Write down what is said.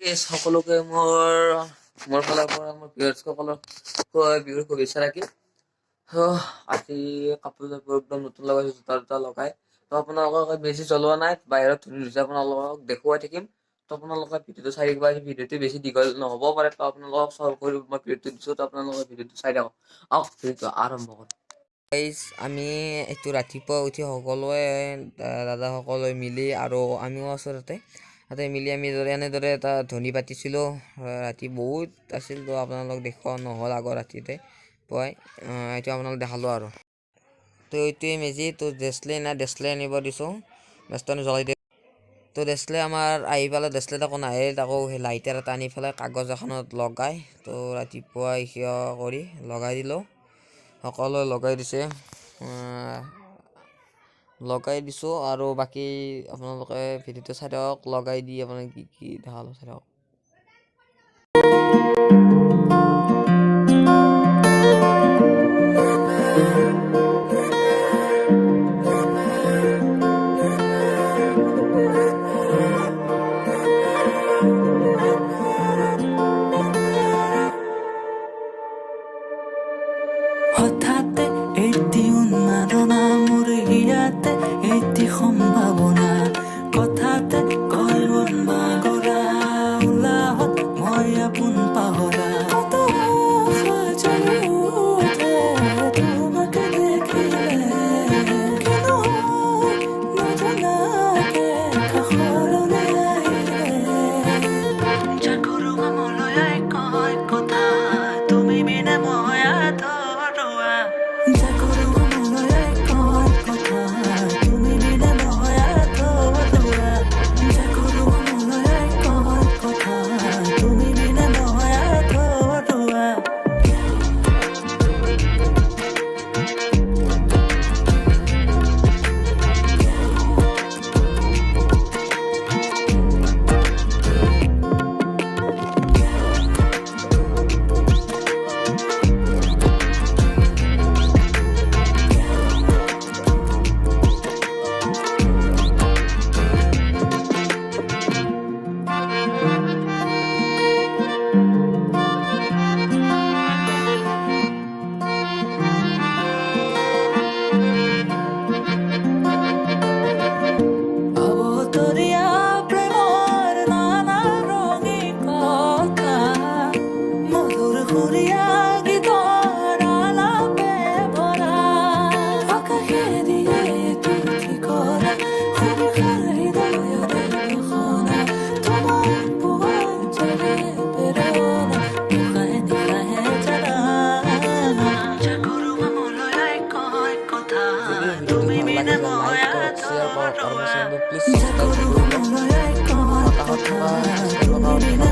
সকলোকে মোৰ ফালৰ পৰা মোৰ ভিউৱাৰ্ছসকলক বিহুৰ শুভেচ্ছা ৰাখি আজি কাপোৰ চাপোৰ একদম নতুন লগাইছো, জোতা জোতা লগাই তো আপোনালোকক বেছি জ্বলোৱা নাই, বাহিৰত ধুনি ধুইছে আপোনালোকক দেখুৱাই থাকিম। তো আপোনালোকে ভিডিঅ'টো চাই থাকিব। ভিডিঅ'টো বেছি দীঘল নহ'ব পাৰে, তো আপোনালোকক চল্ভ কৰি মই ভিডিঅ'টো দিছোঁ, তো আপোনালোকে ভিডিঅ'টো চাই থাকক। ভিডিঅ'টো আৰম্ভ কৰোঁ। আমি এইটো ৰাতিপুৱা উঠি সকলোৱে দাদাসকলে মিলি আৰু আমিও আছোঁ তাতে মিলি আমি এনেদৰে এটা ধ্বনি পাতিছিলোঁ। ৰাতি বহুত আছিল, তো আপোনালোক দেখুওৱা নহ'ল আগৰ ৰাতিতে পুৱাই। এইটো আপোনালোক দেখালোঁ আৰু। তো এইটোৱে মেজি। তো ডেছলে আনিব দিছোঁ, মেজটো জ্বলাই দিওঁ। তো ডেছলে আমাৰ আহি পেলাই ডেছলেট আকৌ নাহে, আকৌ সেই লাইটাৰ এটা আনি পেলাই কাগজ এখনত লগাই তো ৰাতিপুৱা সিয় কৰি লগাই দিলোঁ। সকলোৱে লগাই দিছোঁ আৰু বাকী আপোনালোকে ভিডিঅ'টো চাই থাকক। লগাই দি আপোনালোকে কি দেখালোঁ চাই থাকক। হঠাতে এটি উন্মাদনা মোৰ হিয়াতে এটি সম্ভাৱনা কথাতে কয় মন বাগৰা উলাহত মই আপোন পাহৰা তোমাকে দেখিলে নজনাকে কাষৰলৈ আহিলে জাগৰো মমলৈ কয় কথা তুমি বিনে মই আধৰুৱা জাগৰো মমলৈ কয় কথা তুমি বিনে মই আধৰুৱা জাগৰো মমলৈ কয় কথা তুমি বিনে মই আধৰুৱা অবতৰীয়া প্ৰেমৰ নানা ৰঙী কথা মধুৰ সুৰীয়া গীতৰ আলাপে ভৰা আকাশে দিয়ে তুতি কৰা সুৰসাৰ হৃদয়ৰে ঘোষণা তোমাৰ পোহৰ জলে প্ৰেৰণা নিশাহে নিশাহে জানা জাগৰো মমলৈ কয় কথা তুমি বিনে মই শ্বেয়াৰ কৰক আৰু আধৰুৱা প্লিজ ছাবস্ক্ৰাইব কৰিব। জাগৰো মমলৈ কয় কথা তুমি বিনে